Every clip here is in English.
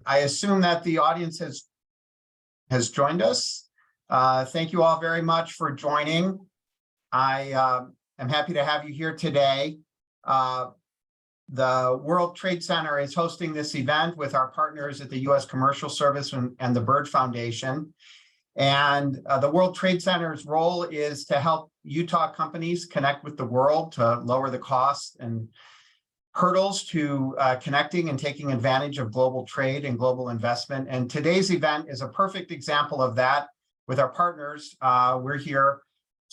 I assume that the audience has joined us. Thank you all very much for joining. I am happy to have you here today. The World Trade Center is hosting this event with our partners at the U.S. Commercial Service and the Byrd Foundation. And the World Trade Center's role is to help Utah companies connect with the world to lower the costs and hurdles to connecting and taking advantage of global trade and global investment. And today's event is a perfect example of that. With our partners, we're here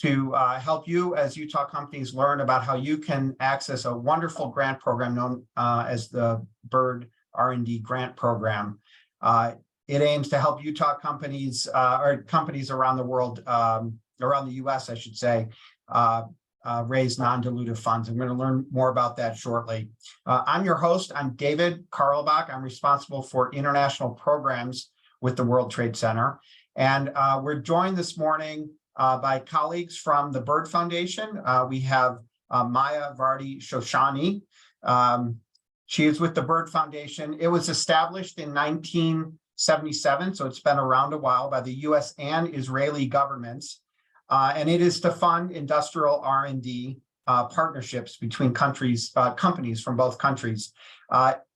to help you as Utah companies learn about how you can access a wonderful grant program known as the Byrd R&D Grant Program. It aims to help Utah companies or companies around the world, around the US, I should say, raise non-dilutive funds. I'm going to learn more about that shortly. I'm your host. I'm David Karlbach. I'm responsible for international programs with the World Trade Center. And we're joined this morning by colleagues from the Byrd Foundation. We have Maya Vardi Shoshani. She is with the Byrd Foundation. It was established in 1977, so it's been around a while, by the US and Israeli governments. And it is to fund industrial R&D partnerships between companies from both countries.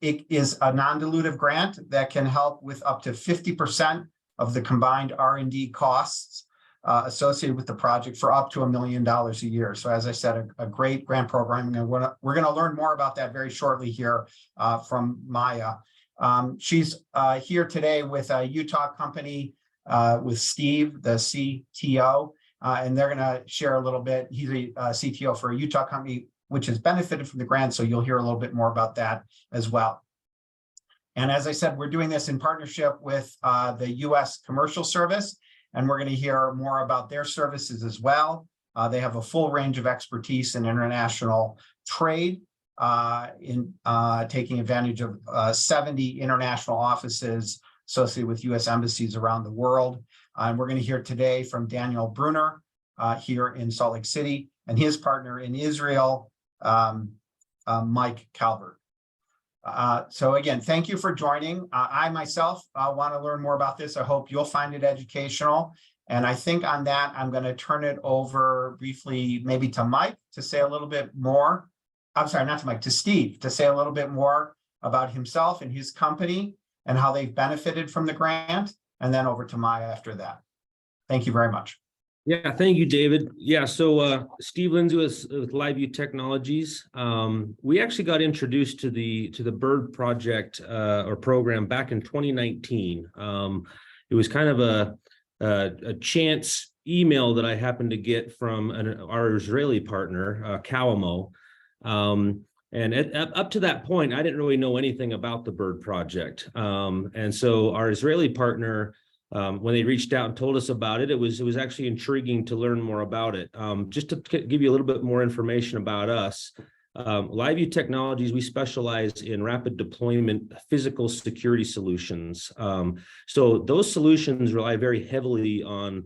It is a non-dilutive grant that can help with up to 50% of the combined R&D costs associated with the project for up to $1 million a year. So as I said, a great grant program. And we're going to learn more about that very shortly here from Maya. She's here today with a Utah company, with Steve, the CTO, and they're going to share a little bit. He's a CTO for a Utah company, which has benefited from the grant, so you'll hear a little bit more about that as well. And as I said, we're doing this in partnership with the U.S. Commercial Service, and we're going to hear more about their services as well. They have a full range of expertise in international trade, in taking advantage of 70 international offices associated with U.S. embassies around the world. And we're going to hear today from Daniel Brunner here in Salt Lake City, and his partner in Israel, Mike Calvert. So again, thank you for joining. I myself want to learn more about this. I hope you'll find it educational. And I think on that, I'm going to turn it over briefly, maybe to Mike to say a little bit more. I'm sorry, not to Mike, to Steve, to say a little bit more about himself and his company and how they've benefited from the grant, and then over to Maya after that. Thank you very much. Yeah, thank you, David. Yeah, so Steve Lindsay with LiveView Technologies. We actually got introduced to the Byrd project or program back in 2019. It was kind of a chance email that I happened to get from our Israeli partner, Kawamo. And up to that point, I didn't really know anything about the Byrd project. And so our Israeli partner, when they reached out and told us about it, it was actually intriguing to learn more about it. Just to give you a little bit more information about us, LiveView Technologies, we specialize in rapid deployment physical security solutions. So those solutions rely very heavily on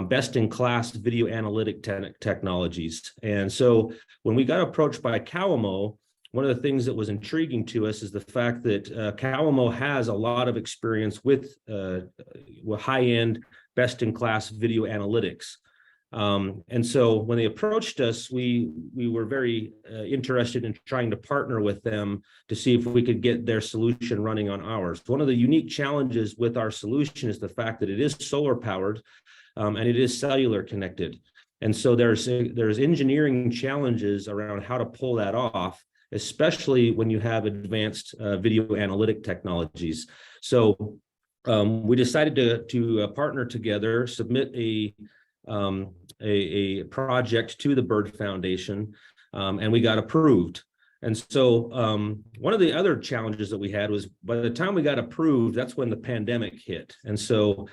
best-in-class video analytic technologies. And so when we got approached by Kawamo, one of the things that was intriguing to us is the fact that Kawamo has a lot of experience with high-end, best-in-class video analytics. And so when they approached us, we were very interested in trying to partner with them to see if we could get their solution running on ours. One of the unique challenges with our solution is the fact that it is solar powered and it is cellular connected. And so there's engineering challenges around how to pull that off, especially when you have advanced video analytic technologies. So we decided to partner together, submit a project to the Byrd Foundation, and we got approved. And so one of the other challenges that we had was by the time we got approved, that's when the pandemic hit. And so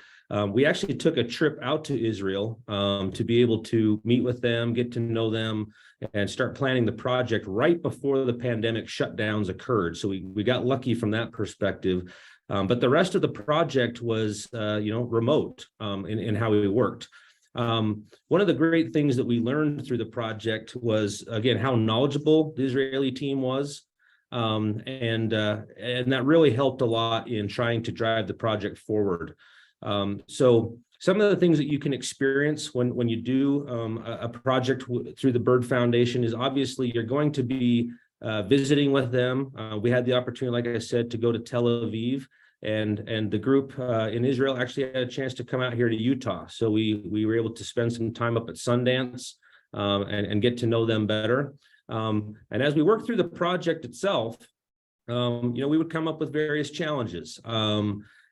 we actually took a trip out to Israel to be able to meet with them, get to know them, and start planning the project right before the pandemic shutdowns occurred. So we got lucky from that perspective. But the rest of the project was, remote in how we worked. One of the great things that we learned through the project was, again, how knowledgeable the Israeli team was. and that really helped a lot in trying to drive the project forward. So some of the things that you can experience when you do a project through the Bird Foundation is obviously you're going to be visiting with them. We had the opportunity, like I said, to go to Tel Aviv, and the group in Israel actually had a chance to come out here to Utah. So we were able to spend some time up at Sundance and get to know them better. And as we worked through the project itself, we would come up with various challenges.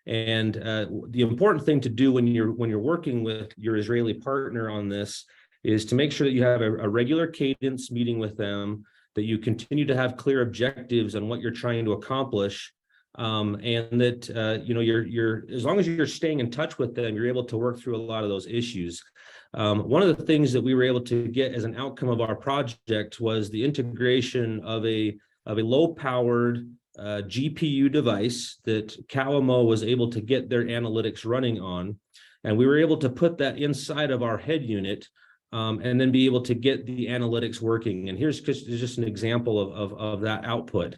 And the important thing to do when you're working with your Israeli partner on this is to make sure that you have a regular cadence meeting with them, that you continue to have clear objectives on what you're trying to accomplish, and that you're as long as you're staying in touch with them, you're able to work through a lot of those issues. One of the things that we were able to get as an outcome of our project was the integration of a low-powered GPU device that Calamo was able to get their analytics running on, and we were able to put that inside of our head unit, and then be able to get the analytics working. And here's just an example of that output.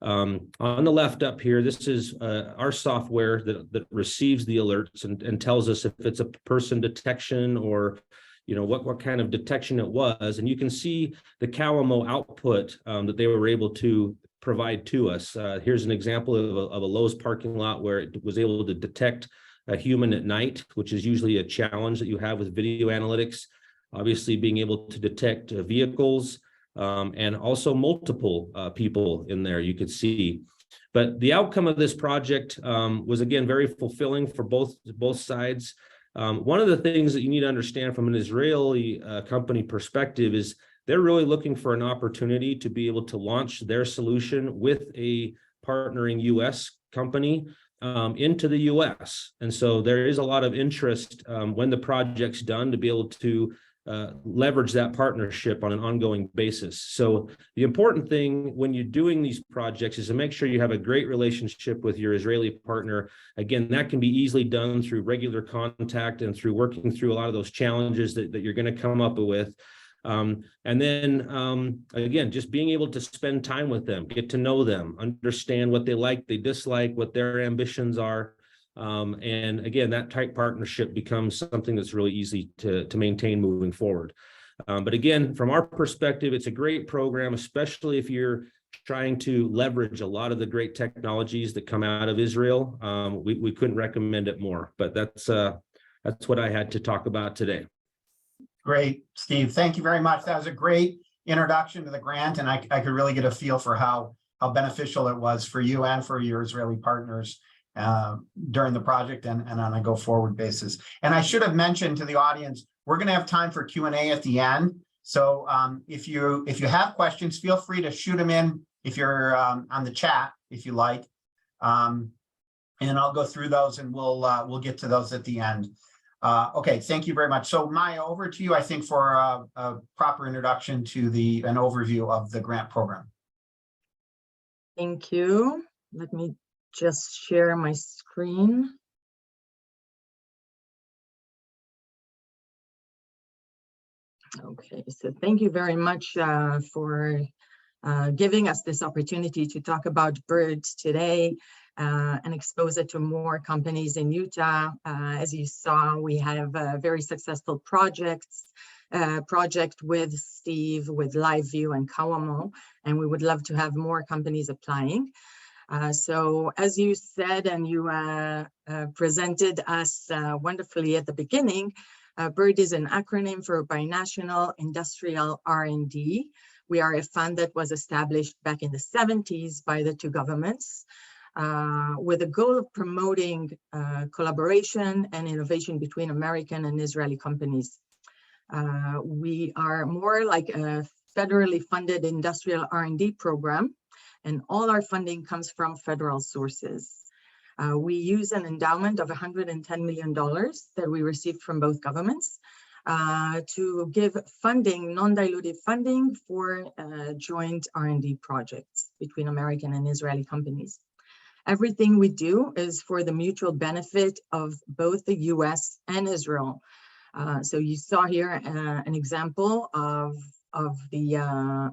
On the left up here, this is our software that receives the alerts and tells us if it's a person detection or what kind of detection it was. And you can see the Calamo output that they were able to provide to us. Here's an example of a Lowe's parking lot where it was able to detect a human at night, which is usually a challenge that you have with video analytics. Obviously, being able to detect vehicles and also multiple people in there, you could see. But the outcome of this project was, again, very fulfilling for both sides. One of the things that you need to understand from an Israeli company perspective is they're really looking for an opportunity to be able to launch their solution with a partnering U.S. company into the U.S. And so there is a lot of interest when the project's done to be able to leverage that partnership on an ongoing basis. So the important thing when you're doing these projects is to make sure you have a great relationship with your Israeli partner. Again, that can be easily done through regular contact and through working through a lot of those challenges that you're going to come up with. And then, again, just being able to spend time with them, get to know them, understand what they like, they dislike, what their ambitions are. And again, that tight partnership becomes something that's really easy to maintain moving forward. But again, from our perspective, it's a great program, especially if you're trying to leverage a lot of the great technologies that come out of Israel. We couldn't recommend it more, but that's what I had to talk about today. Great, Steve. Thank you very much. That was a great introduction to the grant, and I could really get a feel for how beneficial it was for you and for your Israeli partners during the project and on a go-forward basis. And I should have mentioned to the audience, we're going to have time for Q&A at the end. So if you have questions, feel free to shoot them in if you're on the chat, if you like, and I'll go through those and we'll get to those at the end. Okay, thank you very much. So Maya, over to you, I think, for a proper introduction to an overview of the grant program. Thank you. Let me just share my screen. Okay, so thank you very much for giving us this opportunity to talk about birds today and expose it to more companies in Utah. As you saw, we have a very successful project with Steve, with LiveView and Calamo, and we would love to have more companies applying. So as you said, and you presented us wonderfully at the beginning, BIRD is an acronym for Binational Industrial R&D. We are a fund that was established back in the 70s by the two governments with the goal of promoting collaboration and innovation between American and Israeli companies. We are more like a federally funded industrial R&D program, and all our funding comes from federal sources. We use an endowment of $110 million that we received from both governments to give funding, non-dilutive funding for joint R&D projects between American and Israeli companies. Everything we do is for the mutual benefit of both the US and Israel. So you saw here an example of the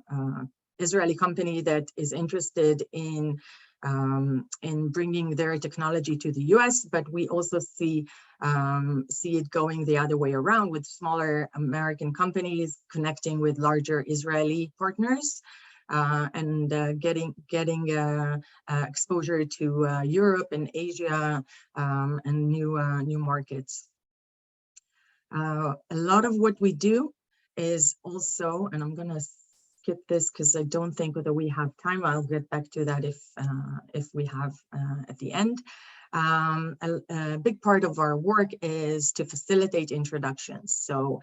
Israeli company that is interested in bringing their technology to the US, but we also see it going the other way around with smaller American companies connecting with larger Israeli partners and getting exposure to Europe and Asia and new markets. A lot of what we do is also, and I'm going to skip this because I don't think that we have time. I'll get back to that if we have at the end. A big part of our work is to facilitate introductions. So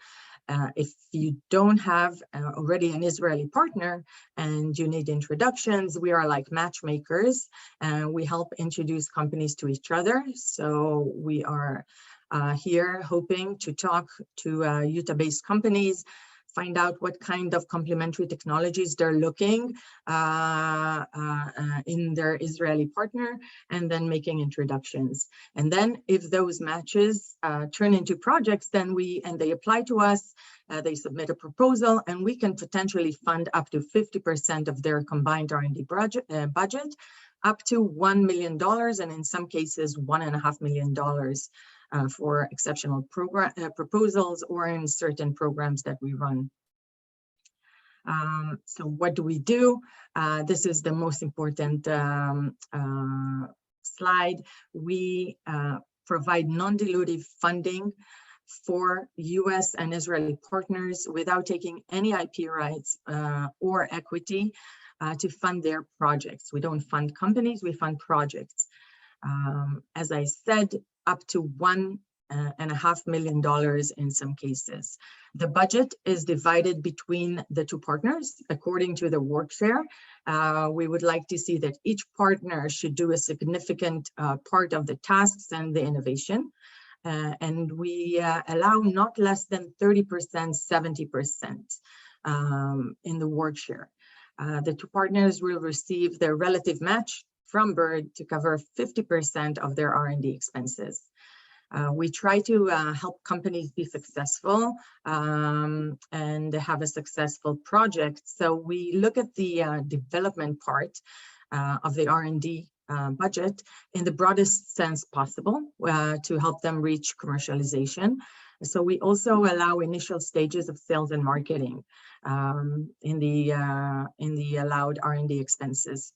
if you don't have already an Israeli partner and you need introductions, we are like matchmakers and we help introduce companies to each other. So we are here hoping to talk to Utah-based companies, find out what kind of complementary technologies they're looking in their Israeli partner, and then making introductions. And then if those matches turn into projects, then they apply to us, they submit a proposal, and we can potentially fund up to 50% of their combined R&D budget, up to $1 million, and in some cases, $1.5 million. For exceptional proposals or in certain programs that we run. So what do we do? This is the most important slide. We provide non-dilutive funding for US and Israeli partners without taking any IP rights or equity to fund their projects. We don't fund companies, we fund projects. As I said, up to $1.5 million in some cases. The budget is divided between the two partners according to the work share. We would like to see that each partner should do a significant part of the tasks and the innovation. And we allow not less than 30%, 70% in the work share. The two partners will receive their relative match from BIRD to cover 50% of their R&D expenses. We try to help companies be successful and have a successful project. So we look at the development part of the R&D budget in the broadest sense possible to help them reach commercialization. So we also allow initial stages of sales and marketing in the allowed R&D expenses.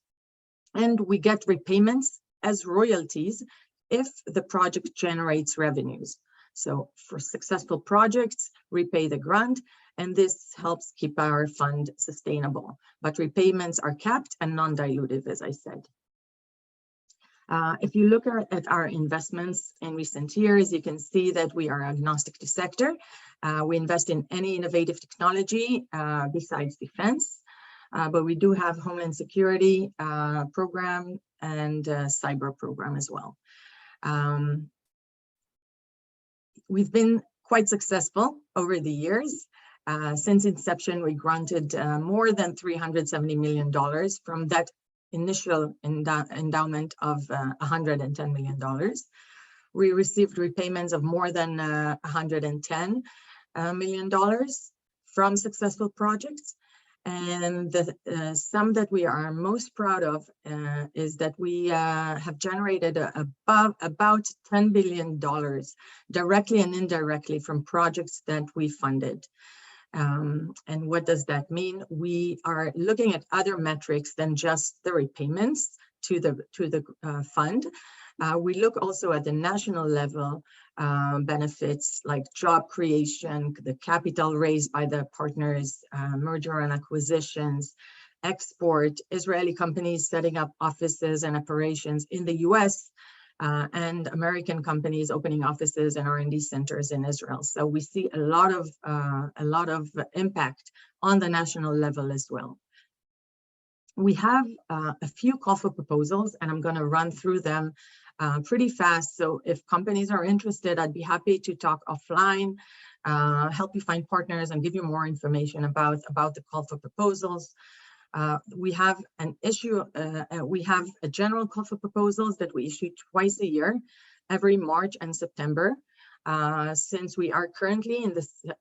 And we get repayments as royalties if the project generates revenues. So for successful projects, repay the grant, and this helps keep our fund sustainable. But repayments are capped and non-dilutive, as I said. If you look at our investments in recent years, you can see that we are agnostic to sector. We invest in any innovative technology besides defense. But we do have Homeland Security program and cyber program as well. We've been quite successful over the years. Since inception, we granted more than $370 million from that initial endowment of $110 million. We received repayments of more than $110 million from successful projects. And the sum that we are most proud of is that we have generated about $10 billion directly and indirectly from projects that we funded. And what does that mean? We are looking at other metrics than just the repayments to the fund. We look also at the national level benefits like job creation, the capital raised by the partners, merger and acquisitions, export, Israeli companies setting up offices and operations in the US, and American companies opening offices and R&D centers in Israel. So we see a lot of impact on the national level as well. We have a few call for proposals, and I'm going to run through them pretty fast. So if companies are interested, I'd be happy to talk offline, help you find partners and give you more information about the call for proposals. We have we have a general call for proposals that we issue twice a year, every March and September. Since we are currently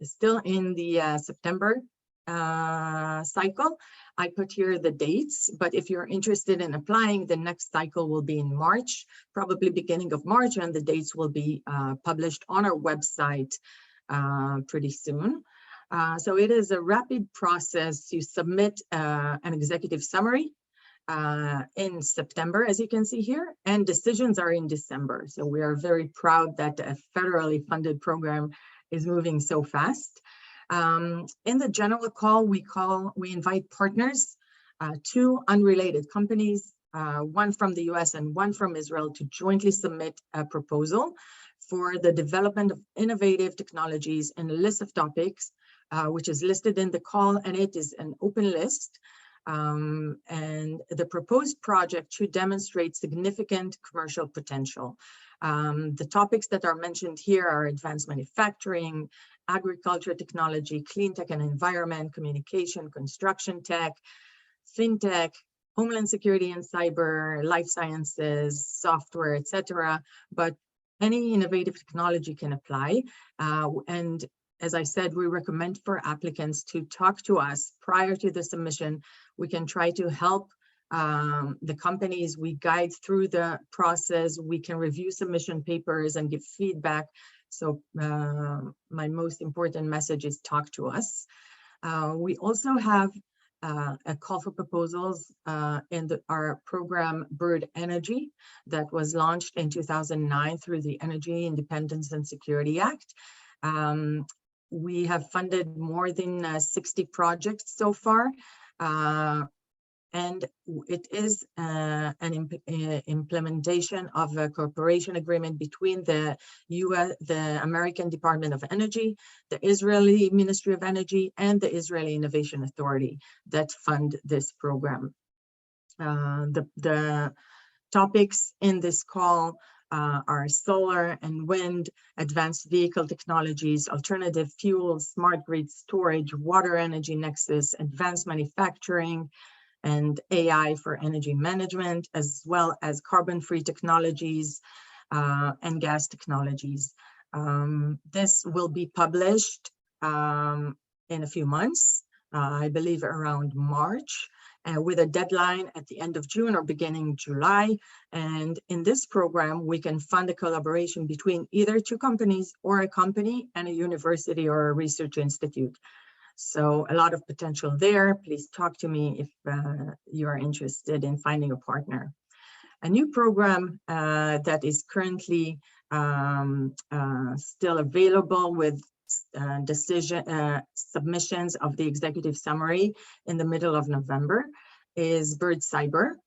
still in the September cycle. I put here the dates, but if you're interested in applying, the next cycle will be in March, probably beginning of March, and the dates will be published on our website pretty soon. So it is a rapid process. You submit an executive summary in September, as you can see here, and decisions are in December. So we are very proud that a federally funded program is moving so fast. In the general call, we invite partners, 2 unrelated companies, one from the US and one from Israel, to jointly submit a proposal for the development of innovative technologies in a list of topics, which is listed in the call, and it is an open list. And the proposed project should demonstrate significant commercial potential. The topics that are mentioned here are advanced manufacturing, agriculture technology, clean tech and environment, communication, construction tech, fintech, homeland security and cyber, life sciences, software, etc. But any innovative technology can apply. And as I said, we recommend for applicants to talk to us prior to the submission. We can try to help the companies. We guide through the process. We can review submission papers and give feedback. So my most important message is talk to us. We also have a call for proposals in our program Bird Energy that was launched in 2009 through the Energy Independence and Security Act. We have funded more than 60 projects so far, and it is an implementation of a cooperation agreement between the American Department of Energy, the Israeli Ministry of Energy, and the Israeli Innovation Authority that fund this program. The topics in this call are solar and wind, advanced vehicle technologies, alternative fuels, smart grid storage, water energy nexus, advanced manufacturing, and AI for energy management, as well as carbon-free technologies and gas technologies. This will be published in a few months, I believe around March, with a deadline at the end of June or beginning July. And in this program, we can fund a collaboration between either 2 companies or a company and a university or a research institute. So a lot of potential there. Please talk to me if you are interested in finding a partner. A new program that is currently still available with submissions of the executive summary in the middle of November is Bird Cyber.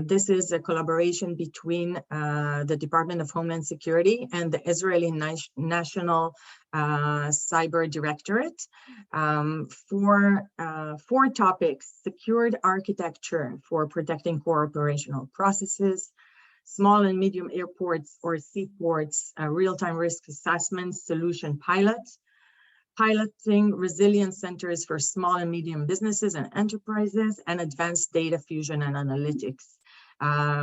This is a collaboration between the Department of Homeland Security and the Israeli National Cyber Directorate for 4 topics: secured architecture for protecting core operational processes, small and medium airports or seaports, real-time risk assessment solution piloting resilience centers for small and medium businesses and enterprises, and advanced data fusion and analytics.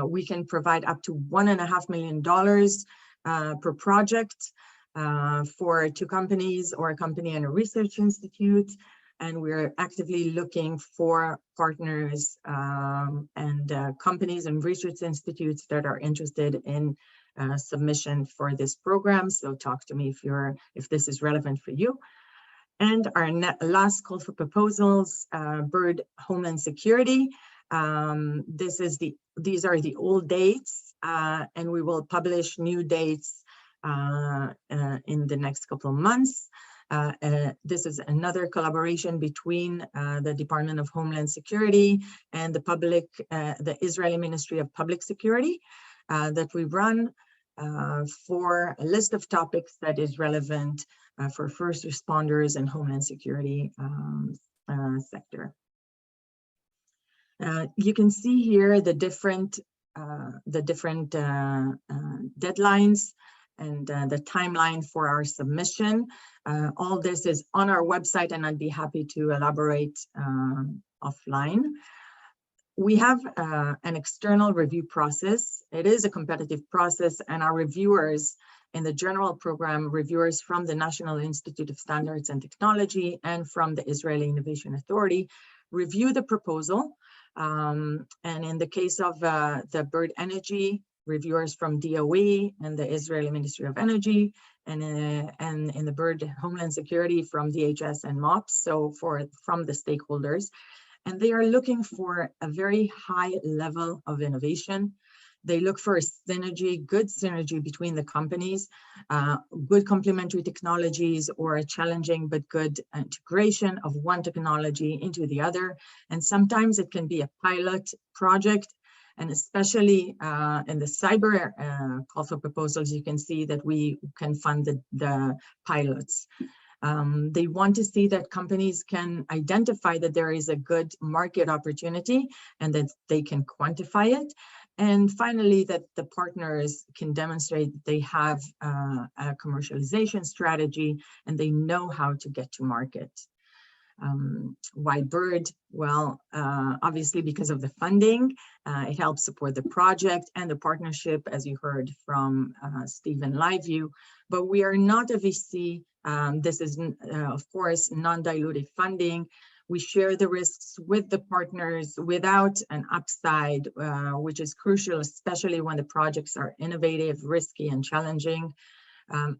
We can provide up to $1.5 million per project for 2 companies or a company and a research institute. And we're actively looking for partners and companies and research institutes that are interested in submission for this program. So talk to me if this is relevant for you. And our last call for proposals, Bird Homeland Security. These are the old dates, and we will publish new dates in the next couple of months. This is another collaboration between the Department of Homeland Security and the Israeli Ministry of Public Security that we run for a list of topics that is relevant for first responders and Homeland Security sector. You can see here the different deadlines and the timeline for our submission. All this is on our website, and I'd be happy to elaborate offline. We have an external review process. It is a competitive process, and our reviewers In the general program, reviewers from the National Institute of Standards and Technology and from the Israeli Innovation Authority review the proposal. And in the case of the bird energy, reviewers from DOE and the Israeli Ministry of Energy, and in the bird Homeland Security from DHS and MOPS, so from the stakeholders. And they are looking for a very high level of innovation. They look for a synergy, good synergy between the companies, good complementary technologies, or a challenging but good integration of one technology into the other. And sometimes it can be a pilot project. And especially in the cyber call for proposals, you can see that we can fund the pilots. They want to see that companies can identify that there is a good market opportunity and that they can quantify it. And finally, that the partners can demonstrate that they have a commercialization strategy and they know how to get to market. Why bird? Well, obviously because of the funding, it helps support the project and the partnership, as you heard from Steve and LiveView, but we are not a VC. This is, of course, non-dilutive funding. We share the risks with the partners without an upside, which is crucial, especially when the projects are innovative, risky, and challenging.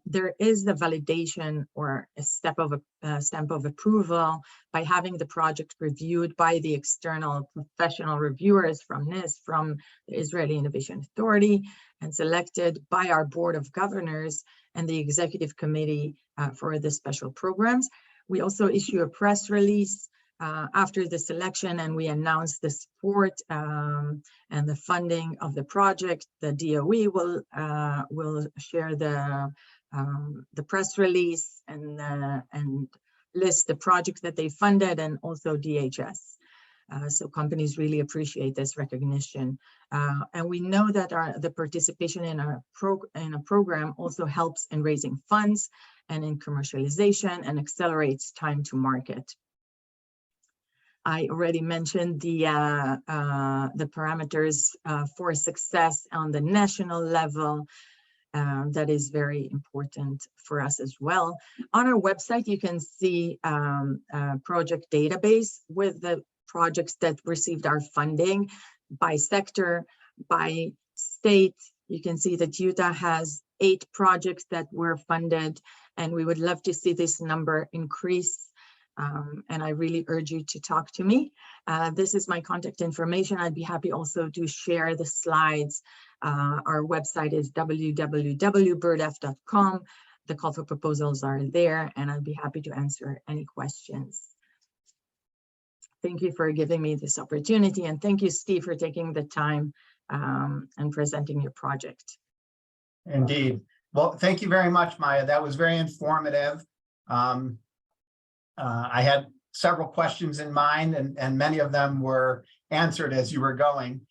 There is the validation or a stamp of approval by having the project reviewed by the external professional reviewers from NIST, from the Israeli Innovation Authority, and selected by our Board of Governors and the Executive Committee for the special programs. We also issue a press release after the selection, and we announce the support and the funding of the project. The DOE will share the press release and list the projects that they funded, and also DHS. So companies really appreciate this recognition, and we know that the participation in a program also helps in raising funds and in commercialization and accelerates time to market. I already mentioned the parameters for success on the national level. That is very important for us as well. On our website, you can see a project database with the projects that received our funding by sector, by state. You can see that Utah has 8 projects that were funded, and we would love to see this number increase. And I really urge you to talk to me. This is my contact information. I'd be happy also to share the slides. Our website is www.birdf.com. The call for proposals are there, and I'd be happy to answer any questions. Thank you for giving me this opportunity, and thank you, Steve, for taking the time and presenting your project. Indeed. Well, thank you very much, Maya. That was very informative. I had several questions in mind, and many of them were answered as you were going.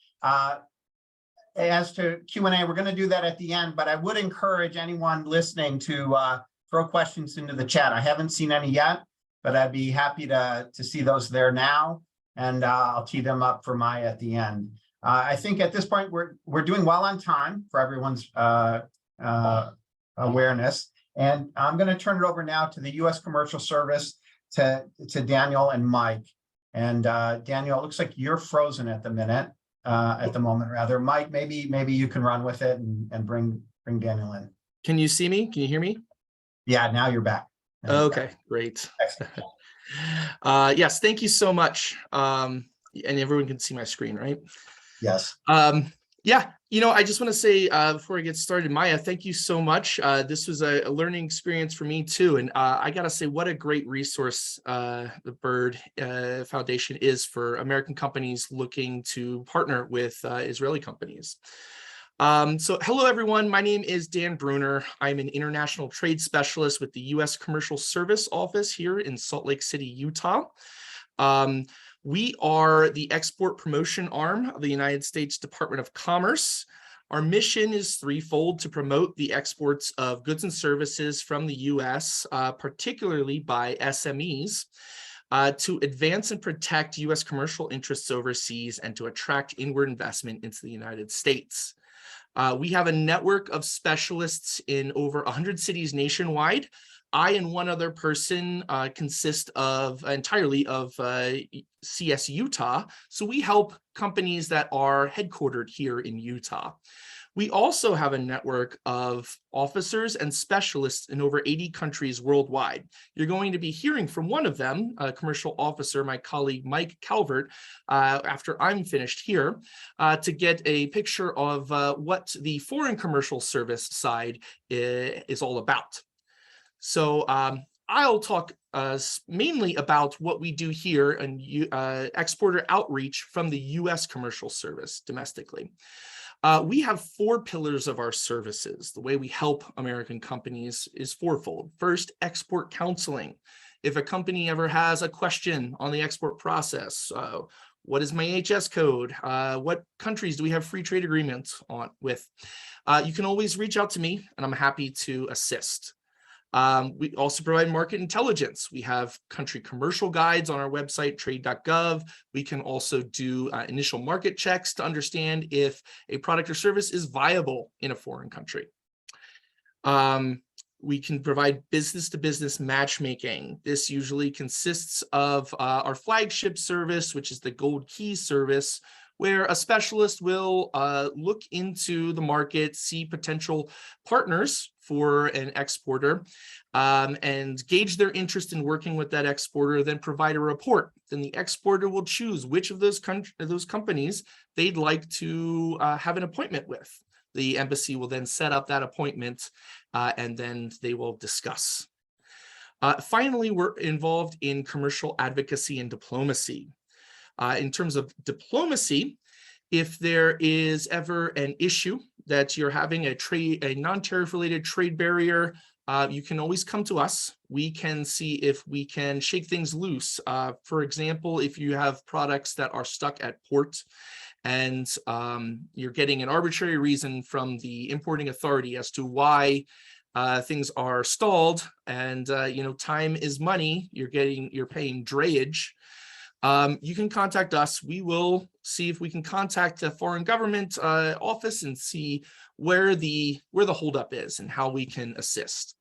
As to Q&A, we're going to do that at the end, but I would encourage anyone listening to throw questions into the chat. I haven't seen any yet, but I'd be happy to see those there now, and I'll tee them up for Maya at the end. I think at this point, we're doing well on time for everyone's awareness. And I'm going to turn it over now to the U.S. Commercial Service, to Daniel and Mike. And Daniel, it looks like you're frozen at the moment rather. Mike, maybe you can run with it and bring Daniel in. Can you see me? Can you hear me? Yeah, now you're back. Okay, great. Yes, thank you so much. And everyone can see my screen, right? Yes. Yeah, I just want to say before I get started, Maya, thank you so much. This was a learning experience for me too. And I got to say, what a great resource the Bird Foundation is for American companies looking to partner with Israeli companies. So hello, everyone. My name is Dan Bruner. I'm an international trade specialist with the U.S. Commercial Service Office here in Salt Lake City, Utah. We are the export promotion arm of the United States Department of Commerce. Our mission is threefold: to promote the exports of goods and services from the U.S., particularly by SMEs, to advance and protect U.S. commercial interests overseas, and to attract inward investment into the United States. We have a network of specialists in over 100 cities nationwide. I and one other person consist of entirely of CS Utah. So we help companies that are headquartered here in Utah. We also have a network of officers and specialists in over 80 countries worldwide. You're going to be hearing from one of them, a commercial officer, my colleague Mike Calvert, after I'm finished here, to get a picture of what the foreign commercial service side is all about. So I'll talk mainly about what we do here and exporter outreach from the US commercial service domestically. We have 4 pillars of our services. The way we help American companies is fourfold. First, export counseling. If a company ever has a question on the export process, what is my HS code? What countries do we have free trade agreements with? You can always reach out to me and I'm happy to assist. We also provide market intelligence. We have country commercial guides on our website, trade.gov. We can also do initial market checks to understand if a product or service is viable in a foreign country. We can provide business-to-business matchmaking. This usually consists of our flagship service, which is the Gold Key service, where a specialist will look into the market, see potential partners for an exporter, and gauge their interest in working with that exporter, then provide a report. Then the exporter will choose which of those companies they'd like to have an appointment with. The embassy will then set up that appointment, and then they will discuss. Finally, we're involved in commercial advocacy and diplomacy. In terms of diplomacy, if there is ever an issue that you're having a non-tariff related trade barrier, you can always come to us. We can see if we can shake things loose. For example, if you have products that are stuck at port and you're getting an arbitrary reason from the importing authority as to why things are stalled, and time is money, you're paying drayage. You can contact us. We will see if we can contact the foreign government office and see where the holdup is and how we can assist.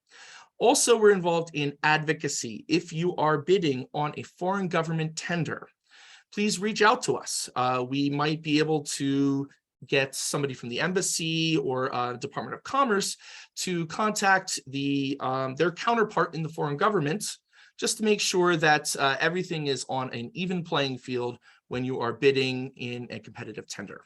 Also, we're involved in advocacy. If you are bidding on a foreign government tender, please reach out to us. We might be able to get somebody from the embassy or Department of Commerce to contact their counterpart in the foreign government, just to make sure that everything is on an even playing field when you are bidding in a competitive tender.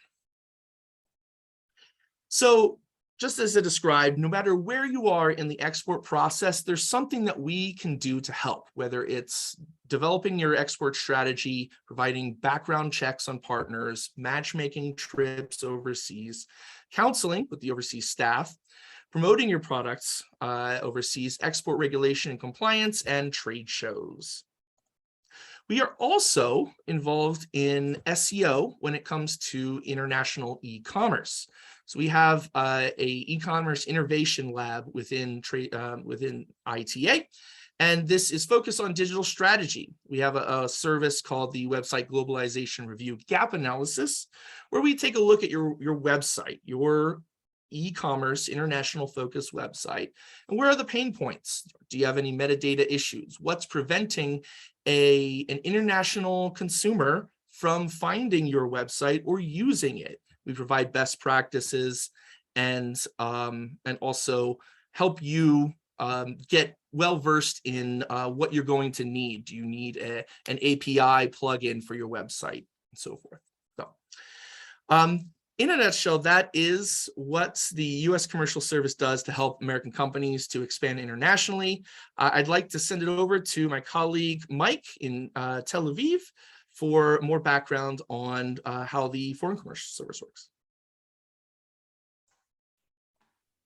So just as I described, no matter where you are in the export process, there's something that we can do to help, whether it's developing your export strategy, providing background checks on partners, matchmaking trips overseas, counseling with the overseas staff, promoting your products overseas, export regulation and compliance, and trade shows. We are also involved in SEO when it comes to international e-commerce. So we have a e-commerce innovation lab within ITA, and this is focused on digital strategy. We have a service called the Website Globalization Review Gap Analysis, where we take a look at your website, your e-commerce international focused website, and where are the pain points? Do you have any metadata issues? What's preventing an international consumer from finding your website or using it? We provide best practices and also help you get well versed in what you're going to need. Do you need an API plugin for your website and so forth? So, in a nutshell, that is what the U.S. Commercial Service does to help American companies to expand internationally. I'd like to send it over to my colleague, Mike, in Tel Aviv for more background on how the Foreign Commercial Service works.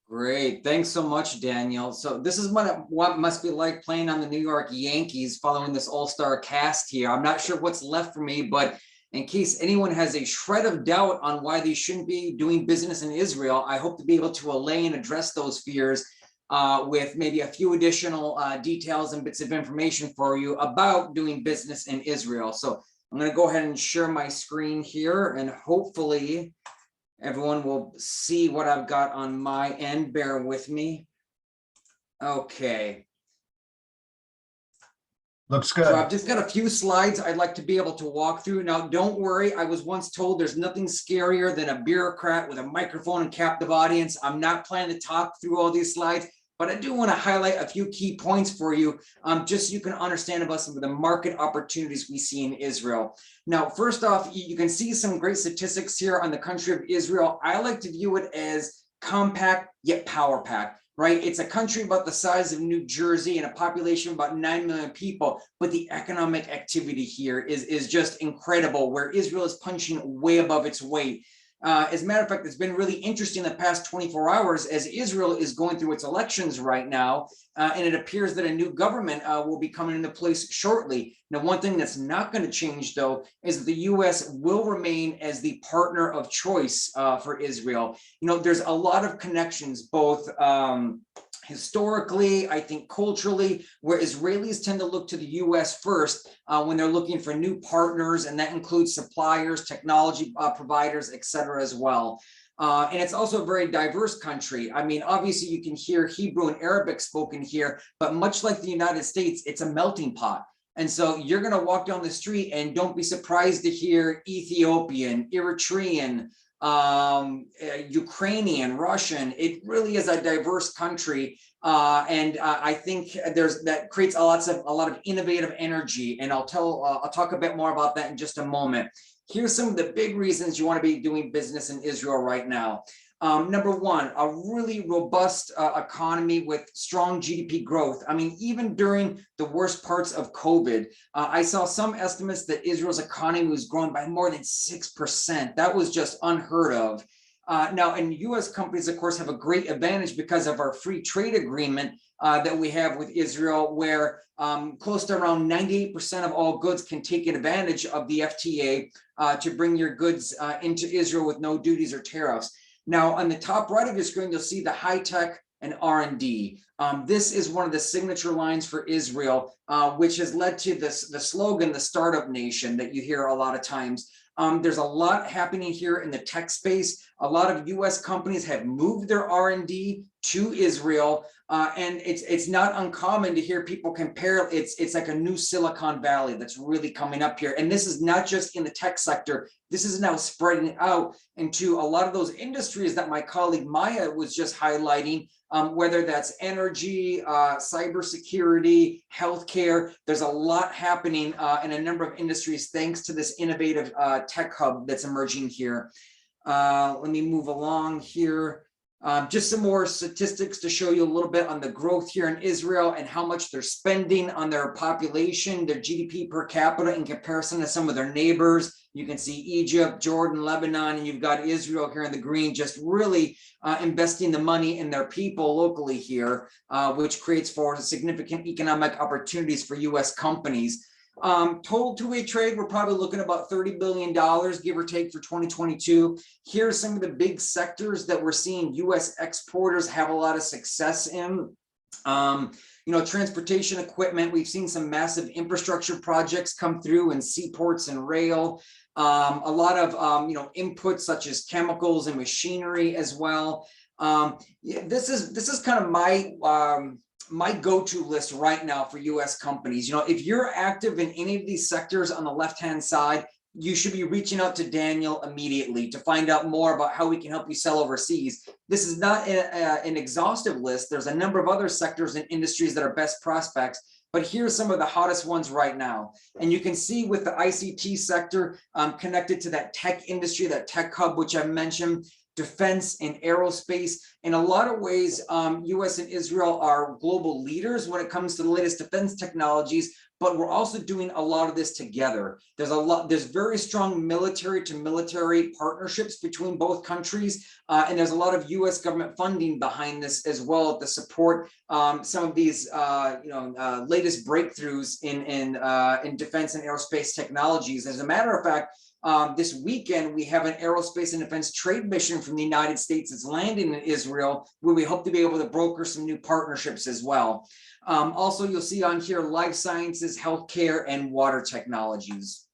Great. Thanks so much, Daniel. So this is what it must be like playing on the New York Yankees following this all-star cast here. I'm not sure what's left for me, but in case anyone has a shred of doubt on why they shouldn't be doing business in Israel, I hope to be able to allay and address those fears with maybe a few additional details and bits of information for you about doing business in Israel. So I'm going to go ahead and share my screen here, and hopefully everyone will see what I've got on my end. Bear with me. Okay. Looks So I've good. just got a few slides I'd like to be able to walk through. Now, don't worry. I was once told there's nothing scarier than a bureaucrat with a microphone and captive audience. I'm not planning to talk through all these slides, but I do want to highlight a few key points for you, just so you can understand about some of the market opportunities we see in Israel. Now, first off, you can see some great statistics here on the country of Israel. I like to view it as compact yet power packed. Right? It's a country about the size of New Jersey and a population of about 9 million people, but the economic activity here is just incredible, where Israel is punching way above its weight. As a matter of fact, it's been really interesting the past 24 hours as Israel is going through its elections right now, and it appears that a new government will be coming into place shortly. Now, one thing that's not going to change, though, is that the U.S. will remain as the partner of choice for Israel. You know, there's a lot of connections, both historically, I think culturally, where Israelis tend to look to the U.S. first when they're looking for new partners, and that includes suppliers, technology providers, et cetera, as well. And it's also a very diverse country. I mean, obviously, you can hear Hebrew and Arabic spoken here, but much like the United States, it's a melting pot. And so you're going to walk down the street and don't be surprised to hear Ethiopian, Eritrean, Ukrainian, Russian. It really is a diverse country, and I think that creates a lot of innovative energy. And I'll talk a bit more about that in just a moment. Here's some of the big reasons you want to be doing business in Israel right now. Number one, a really robust economy with strong GDP growth. I mean, even during the worst parts of COVID, I saw some estimates that Israel's economy was growing by more than 6%. That was just unheard of. Now, and U.S. companies, of course, have a great advantage because of our free trade agreement that we have with Israel, where close to around 98% of all goods can take advantage of the FTA to bring your goods into Israel with no duties or tariffs. Now, on the top right of your screen, you'll see the high tech and R&D. This is one of the signature lines for Israel, which has led to the slogan, the startup nation, that you hear a lot of times. There's a lot happening here in the tech space. A lot of U.S. companies have moved their R&D to Israel, and it's not uncommon to hear people compare. It's like a new Silicon Valley that's really coming up here. And this is not just in the tech sector. This is now spreading out into a lot of those industries that my colleague Maya was just highlighting, whether that's energy, cybersecurity, healthcare. There's a lot happening in a number of industries thanks to this innovative tech hub that's emerging here. Let me move along here. Just some more statistics to show you a little bit on the growth here in Israel and how much they're spending on their population, their GDP per capita in comparison to some of their neighbors. You can see Egypt, Jordan, Lebanon, and you've got Israel here in the green, just really investing the money in their people locally here, which creates for significant economic opportunities for U.S. companies. Total two-way trade, we're probably looking at about $30 billion, give or take, for 2022. Here's some of the big sectors that we're seeing U.S. exporters have a lot of success in. You know, transportation equipment, we've seen some massive infrastructure projects come through in seaports and rail. A lot of, you know, inputs such as chemicals and machinery as well. This is kind of my go-to list right now for U.S. companies. You know, if you're active in any of these sectors on the left-hand side, you should be reaching out to Daniel immediately to find out more about how we can help you sell overseas. This is not an exhaustive list. There's a number of other sectors and industries that are best prospects, but here's some of the hottest ones right now. And you can see with the ICT sector connected to that tech industry, that tech hub, which I mentioned, defense and aerospace. In a lot of ways, US and Israel are global leaders when it comes to the latest defense technologies, but we're also doing a lot of this together. There's very strong military to military partnerships between both countries. And there's a lot of US government funding behind this as well to support some of these latest breakthroughs in defense and aerospace technologies. As a matter of fact, this weekend, we have an aerospace and defense trade mission from the United States that's landing in Israel, where we hope to be able to broker some new partnerships as well. Also, you'll see on here life sciences, healthcare, and water technologies.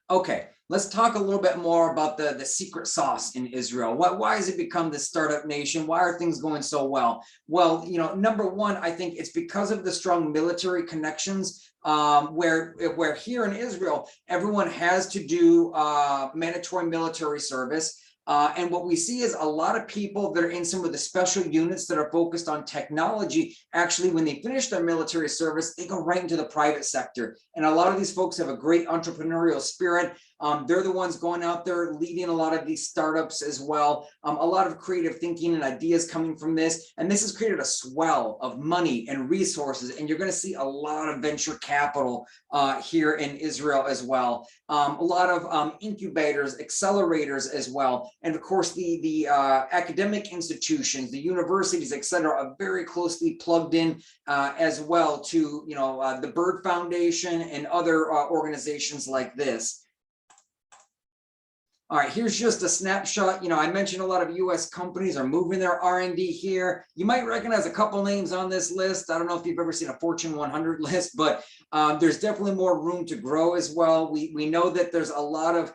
Okay, let's talk a little bit more about the secret sauce in Israel. Why has it become the startup nation? Why are things going so well? Well, number one, I think it's because of the strong military connections, where here in Israel, everyone has to do mandatory military service. And what we see is a lot of people that are in some of the special units that are focused on technology, actually, when they finish their military service, they go right into the private sector. And a lot of these folks have a great entrepreneurial spirit. They're the ones going out there leading a lot of these startups as well. A lot of creative thinking and ideas coming from this. And this has created a swell of money and resources. And you're going to see a lot of venture capital here in Israel as well. A lot of incubators, accelerators as well. And of course, the academic institutions, the universities, et cetera, are very closely plugged in as well to the Bird Foundation and other organizations like this. All right, here's just a snapshot. I mentioned a lot of US companies are moving their R&D here. You might recognize a couple names on this list. I don't know if you've ever seen a Fortune 100 list, but there's definitely more room to grow as well. We know that there's a lot of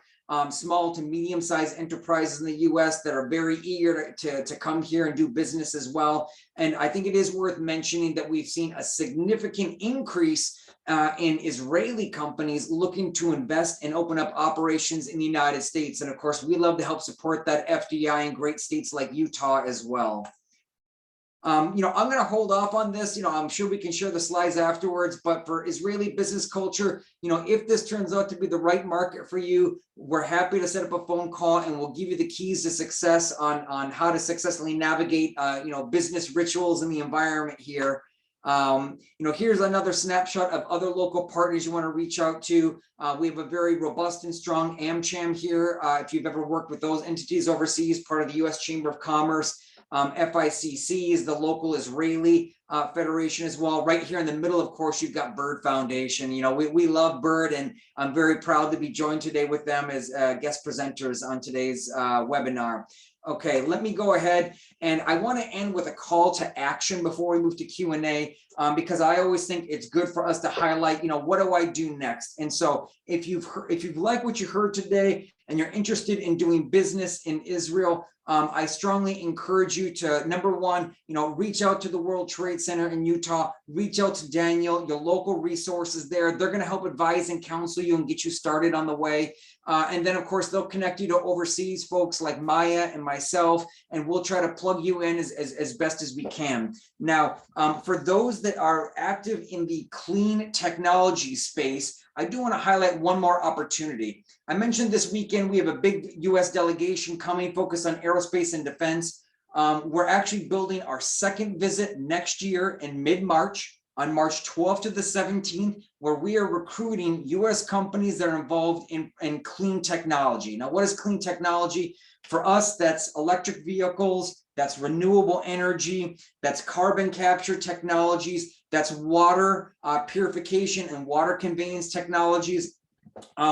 small to medium-sized enterprises in the US that are very eager to come here and do business as well. And I think it is worth mentioning that we've seen a significant increase in Israeli companies looking to invest and open up operations in the United States. And of course, we love to help support that FDI in great states like Utah as well. I'm going to hold off on this. I'm sure we can share the slides afterwards, but for Israeli business culture, if this turns out to be the right market for you, we're happy to set up a phone call and we'll give you the keys to success on how to successfully navigate, business rituals in the environment here. Here's another snapshot of other local partners you want to reach out to. We have a very robust and strong AmCham here. If you've ever worked with those entities overseas, part of the U.S. Chamber of Commerce. FICC is the local Israeli federation as well. Right here in the middle, of course, you've got Bird Foundation. We love Bird, and I'm very proud to be joined today with them as guest presenters on today's webinar. Okay, let me go ahead, and I want to end with a call to action before we move to Q&A, because I always think it's good for us to highlight, what do I do next? And so if you've liked what you heard today and you're interested in doing business in Israel, I strongly encourage you to, number one, reach out to the World Trade Center in Utah, reach out to Daniel, your local resources there. They're going to help advise and counsel you and get you started on the way. And then, of course, they'll connect you to overseas folks like Maya and myself, and we'll try to plug you in as best as we can. Now, for those that are active in the clean technology space, I do want to highlight one more opportunity. I mentioned this weekend, we have a big US delegation coming focused on aerospace and defense. We're actually building our second visit next year in mid-March, on March 12th to the 17th, where we are recruiting US companies that are involved in clean technology. Now, what is clean technology? For us, that's electric vehicles, that's renewable energy, that's carbon capture technologies, that's water purification and water conveyance technologies.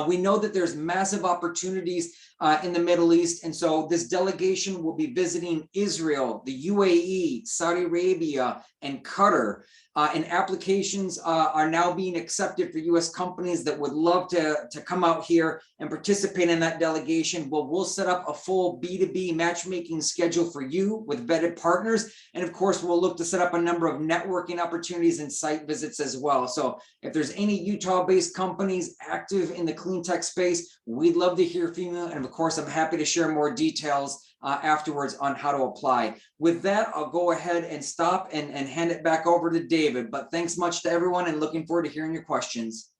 We know that there's massive opportunities in the Middle East. And so this delegation will be visiting Israel, the UAE, Saudi Arabia, and Qatar. And applications are now being accepted for US companies that would love to come out here and participate in that delegation. Well, we'll set up a full B2B matchmaking schedule for you with vetted partners. And of course, we'll look to set up a number of networking opportunities and site visits as well. So if there's any Utah-based companies active in the clean tech space, we'd love to hear from you. And of course, I'm happy to share more details afterwards on how to apply. With that, I'll go ahead and stop and hand it back over to David. But thanks much to everyone and looking forward to hearing your questions.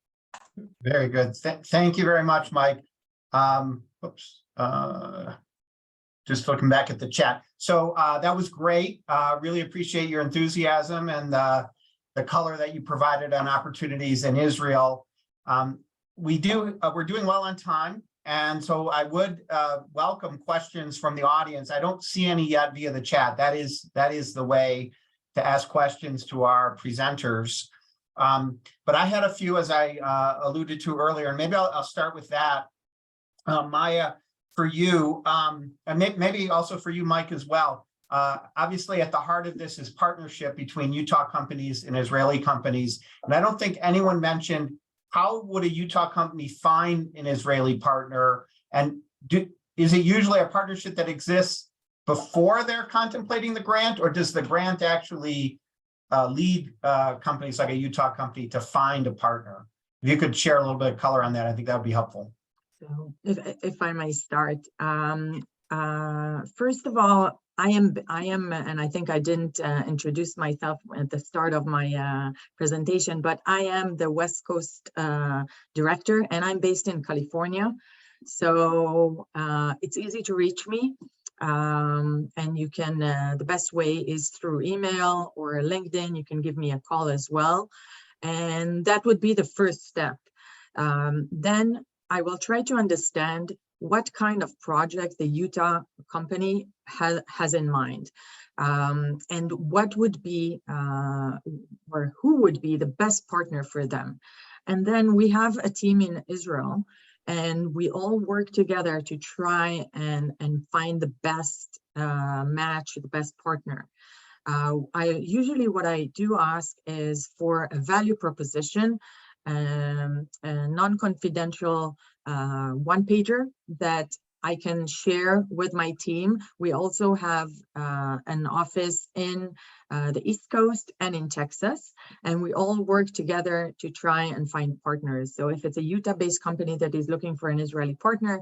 Very good. Thank you very much, Mike. Just looking back at the chat. So that was great. Really appreciate your enthusiasm and the color that you provided on opportunities in Israel. We're doing well on time. And so I would welcome questions from the audience. I don't see any yet via the chat. That is the way to ask questions to our presenters. But I had a few, as I alluded to earlier, and maybe I'll start with that. Maya, for you, and maybe also for you, Mike, as well. Obviously, at the heart of this is partnership between Utah companies and Israeli companies. And I don't think anyone mentioned how would a Utah company find an Israeli partner? And is it usually a partnership that exists before they're contemplating the grant, or does the grant actually lead companies like a Utah company to find a partner? If you could share a little bit of color on that, I think that would be helpful. So if I may start, first of all, I am, and I think I didn't introduce myself at the start of my presentation, but I am the West Coast director, and I'm based in California. So it's easy to reach me. And you can, the best way is through email or LinkedIn. You can give me a call as well. And that would be the first step. Then I will try to understand what kind of project the Utah company has in mind, and what would be, or who would be the best partner for them. And then we have a team in Israel, and we all work together to try and find the best match, the best partner. Usually what I do ask is for a value proposition, a non-confidential one-pager that I can share with my team. We also have an office in the East Coast and in Texas, and we all work together to try and find partners. So if it's a Utah-based company that is looking for an Israeli partner,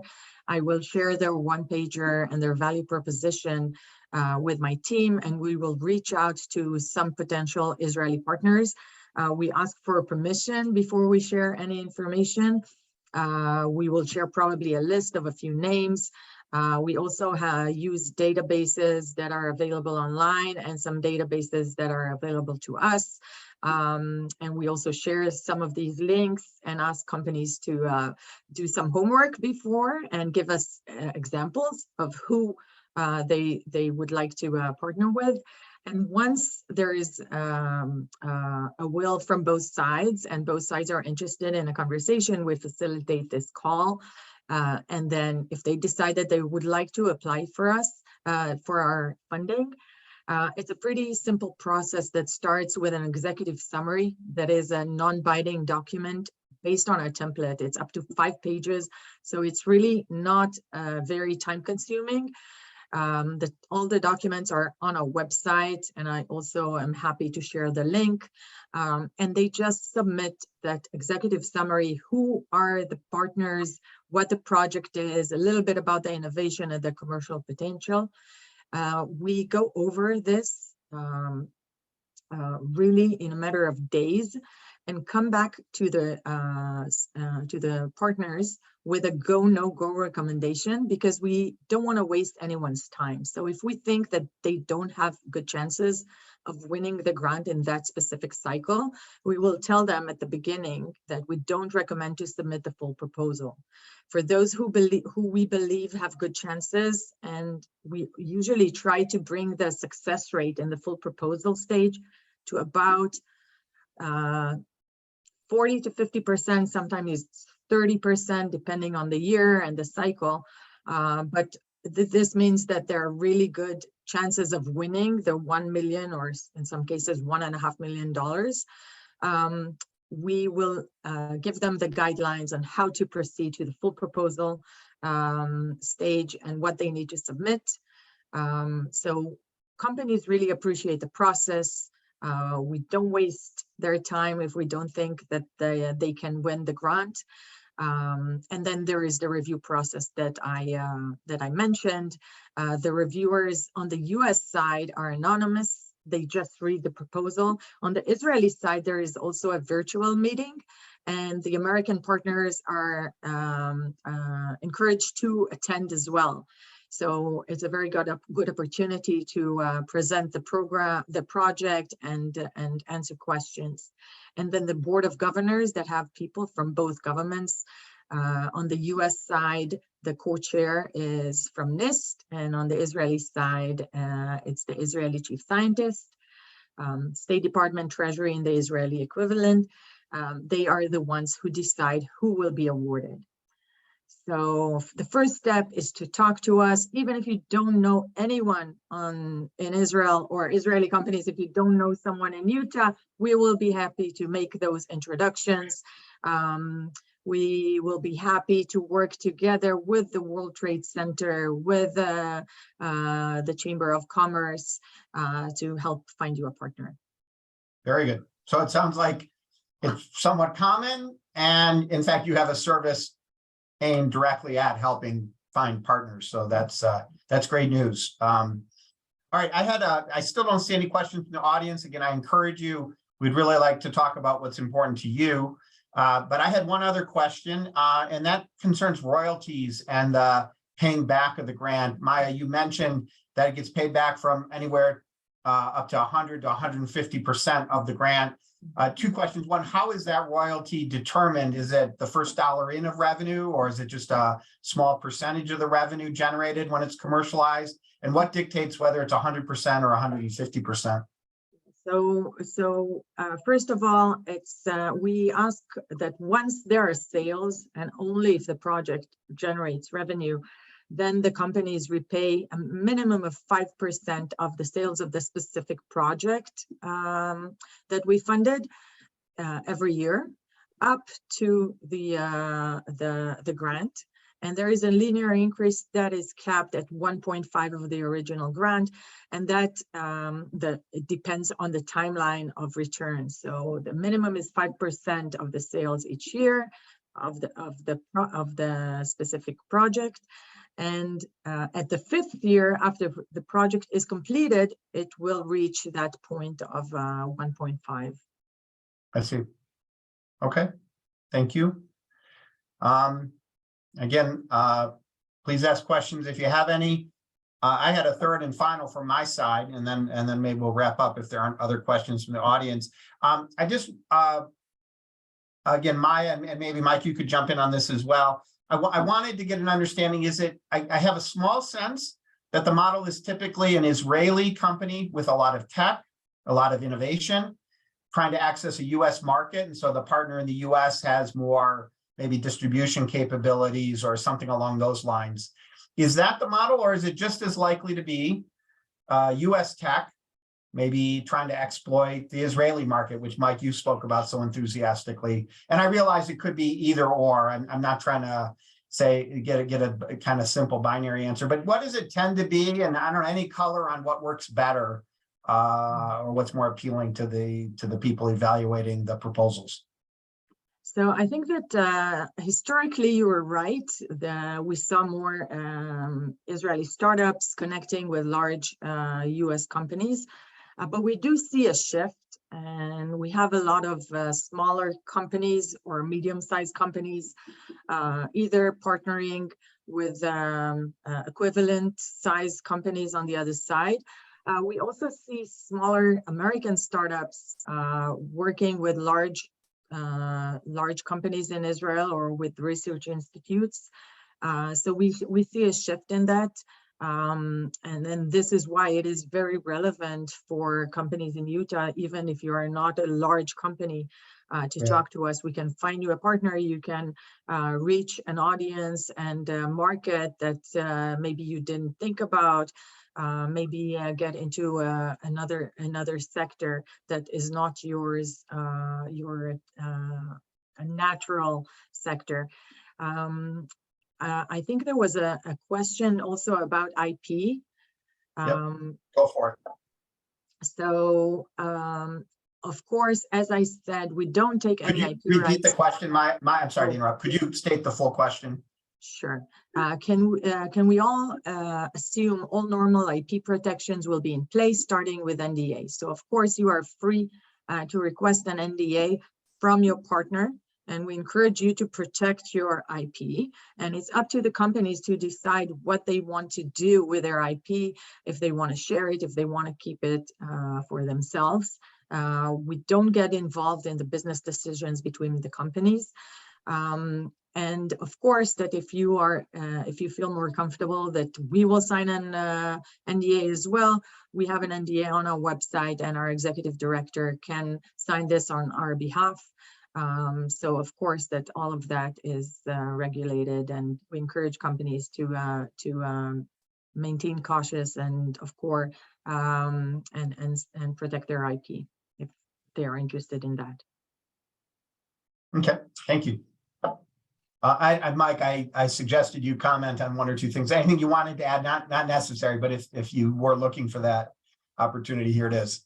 I will share their one-pager and their value proposition with my team, and we will reach out to some potential Israeli partners. We ask for permission before we share any information. We will share probably a list of a few names. We also use databases that are available online and some databases that are available to us. And we also share some of these links and ask companies to do some homework before and give us examples of who they would like to partner with. And once there is a will from both sides and both sides are interested in a conversation, we facilitate this call. And then if they decide that they would like to apply for us for our funding, it's a pretty simple process that starts with an executive summary that is a non-binding document based on our template. It's up to 5 pages. So it's really not very time consuming. All the documents are on our website, and I also am happy to share the link. And they just submit that executive summary, who are the partners, what the project is, a little bit about the innovation and the commercial potential. We go over this really in a matter of days and come back to the partners with a go, no go recommendation, because we don't want to waste anyone's time. So if we think that they don't have good chances of winning the grant in that specific cycle, we will tell them at the beginning that we don't recommend to submit the full proposal. For those who we believe have good chances, and we usually try to bring the success rate in the full proposal stage to about 40 to 50%, sometimes 30%, depending on the year and the cycle. But this means that there are really good chances of winning the $1 million, or in some cases, $1.5 million. We will give them the guidelines on how to proceed to the full proposal stage and what they need to submit. So companies really appreciate the process. We don't waste their time if we don't think that they can win the grant. And then there is the review process that I mentioned. The reviewers on the US side are anonymous. They just read the proposal. On the Israeli side, there is also a virtual meeting, and the American partners are encouraged to attend as well. So it's a very good opportunity to present the program, the project, and answer questions. And then the Board of Governors that have people from both governments. On the US side, the co-chair is from NIST, and on the Israeli side, it's the Israeli chief scientist, State Department, Treasury, and the Israeli equivalent. They are the ones who decide who will be awarded. So the first step is to talk to us, even if you don't know anyone in Israel or Israeli companies. If you don't know someone in Utah, we will be happy to make those introductions. We will be happy to work together with the World Trade Center, with the Chamber of Commerce to help find you a partner. Very good. So it sounds like it's somewhat common, and in fact, you have a service aimed directly at helping find partners. So that's great news. All right, I still don't see any questions from the audience. Again, I encourage you, we'd really like to talk about what's important to you. But I had one other question, and that concerns royalties and paying back of the grant. Maya, you mentioned that it gets paid back from anywhere up to 100 to 150% of the grant. Two questions. One, how is that royalty determined? Is it the first dollar in of revenue, or is it just a small percentage of the revenue generated when it's commercialized? And what dictates whether it's 100% or 150%? So first of all, it's we ask that once there are sales, and only if the project generates revenue, then the companies repay a minimum of 5% of the sales of the specific project that we funded every year, up to the grant. And there is a linear increase that is capped at 1.5 of the original grant, and that it depends on the timeline of return. So the minimum is 5% of the sales each year of the specific project. And at the 5th year, after the project is completed, it will reach that point of 1.5. I see. Okay, thank you. Again, please ask questions if you have any. I had a third and final from my side, and then maybe we'll wrap up if there aren't other questions from the audience. I just, again, Maya, and maybe Mike, you could jump in on this as well. I wanted to get an understanding, I have a small sense that the model is typically an Israeli company with a lot of tech, a lot of innovation, trying to access a US market. And so the partner in the US has more maybe distribution capabilities or something along those lines. Is that the model, or is it just as likely to be US tech, maybe trying to exploit the Israeli market, which Mike, you spoke about so enthusiastically? And I realize it could be either or. I'm not trying to say, get a kind of simple binary answer, but what does it tend to be? And I don't know, any color on what works better or what's more appealing to the people evaluating the proposals? So I think that historically you were right. We saw more Israeli startups connecting with large US companies, but we do see a shift, and we have a lot of smaller companies or medium-sized companies either partnering with equivalent size companies on the other side. We also see smaller American startups working with large companies in Israel or with research institutes. So we see a shift in that. And then this is why it is very relevant for companies in Utah, even if you are not a large company, to talk to us. We can find you a partner. You can reach an audience and market that maybe you didn't think about. Maybe get into another sector that is not yours, your a natural sector. I think there was a question also about IP. Go for it. So, of course, as I said, we don't take any IP rights. Could you repeat the question? I'm sorry to interrupt. Could you state the full question? Sure. Can we all assume all normal IP protections will be in place, starting with NDA? So of course you are free to request an NDA from your partner, and we encourage you to protect your IP. And it's up to the companies to decide what they want to do with their IP, if they want to share it, if they want to keep it for themselves. We don't get involved in the business decisions between the companies. And of course, that if you feel more comfortable that we will sign an NDA as well, we have an NDA on our website, and our executive director can sign this on our behalf. So of course that all of that is regulated, and we encourage companies to maintain cautious and of course and protect their IP if they are interested in that. Okay, thank you. Mike, I suggested you comment on one or two things. Anything you wanted to add, not necessary, but if you were looking for that opportunity, here it is.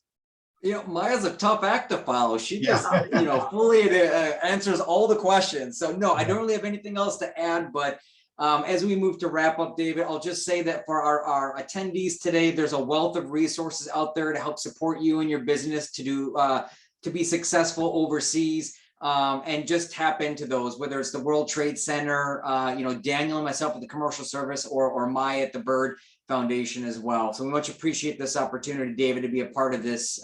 Maya's a tough act to follow. She Yeah. just, fully answers all the questions. So no, I don't really have anything else to add, but as we move to wrap up, David, I'll just say that for our attendees today, there's a wealth of resources out there to help support you and your business to be successful overseas. And just tap into those, whether it's the World Trade Center, Daniel and myself at the Commercial Service, or Maya at the Bird Foundation as well. So we much appreciate this opportunity, David, to be a part of this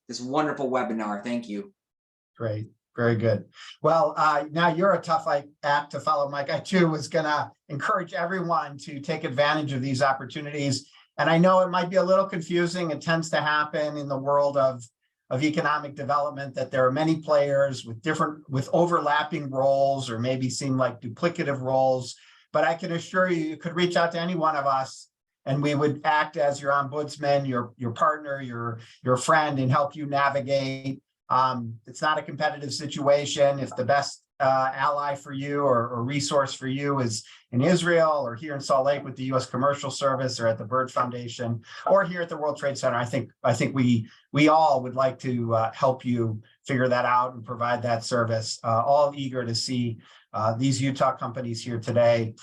this wonderful webinar. Thank you. Great, very good. Well, now you're a tough act to follow, Mike. I too was going to encourage everyone to take advantage of these opportunities. And I know it might be a little confusing. It tends to happen in the world of economic development, that there are many players with overlapping roles, or maybe seem like duplicative roles. But I can assure you, you could reach out to any one of us, and we would act as your ombudsman, your partner, your friend, and help you navigate. It's not a competitive situation. If the best ally for you or resource for you is in Israel, or here in Salt Lake with the U.S. Commercial Service, or at the Bird Foundation, or here at the World Trade Center, I think we all would like to help you figure that out and provide that service. All eager to see these Utah companies here today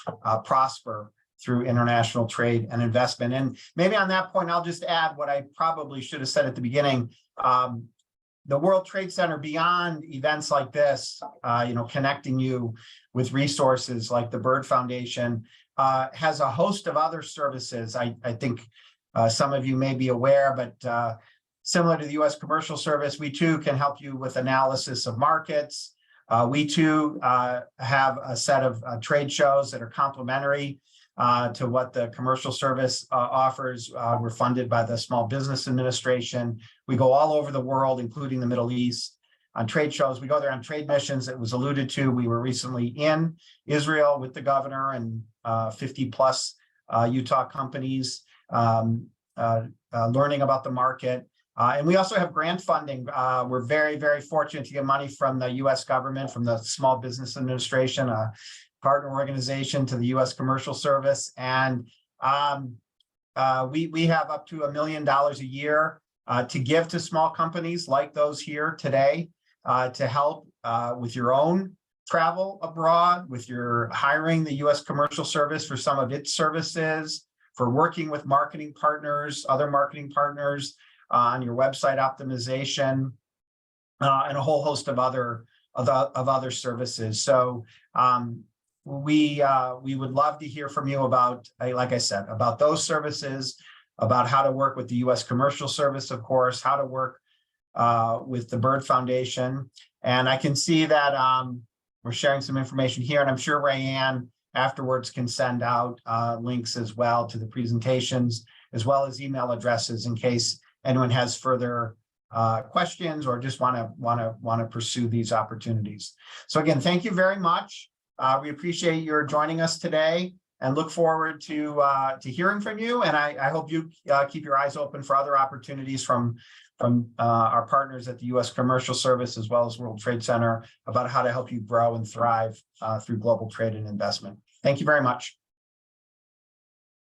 prosper through international trade and investment. And maybe on that point, I'll just add what I probably should have said at the beginning. The World Trade Center, beyond events like this, connecting you with resources like the Bird Foundation, has a host of other services. I think some of you may be aware, but similar to the U.S. Commercial Service, we too can help you with analysis of markets. We too have a set of trade shows that are complementary to what the Commercial Service offers. We're funded by the Small Business Administration. We go all over the world, including the Middle East, on trade shows. We go there on trade missions. It was alluded to. We were recently in Israel with the governor and 50 plus Utah companies learning about the market. And we also have grant funding. We're very, very fortunate to get money from the U.S. government, from the Small Business Administration, a partner organization to the U.S. Commercial Service. And we have up to $1 million a year to give to small companies like those here today to help with your own travel abroad, with your hiring the U.S. Commercial Service for some of its services, for working with marketing partners, other marketing partners on your website optimization, and a whole host of other services. So we would love to hear from you about, like I said, about those services, about how to work with the U.S. Commercial Service, of course, how to work with the Bird Foundation. And I can see that we're sharing some information here, and I'm sure Rayanne afterwards can send out links as well to the presentations, as well as email addresses in case anyone has further questions or just want to pursue these opportunities. So again, thank you very much. We appreciate your joining us today and look forward to hearing from you. And I hope you keep your eyes open for other opportunities from our partners at the U.S. Commercial Service, as well as World Trade Center, about how to help you grow and thrive through global trade and investment. Thank you very much.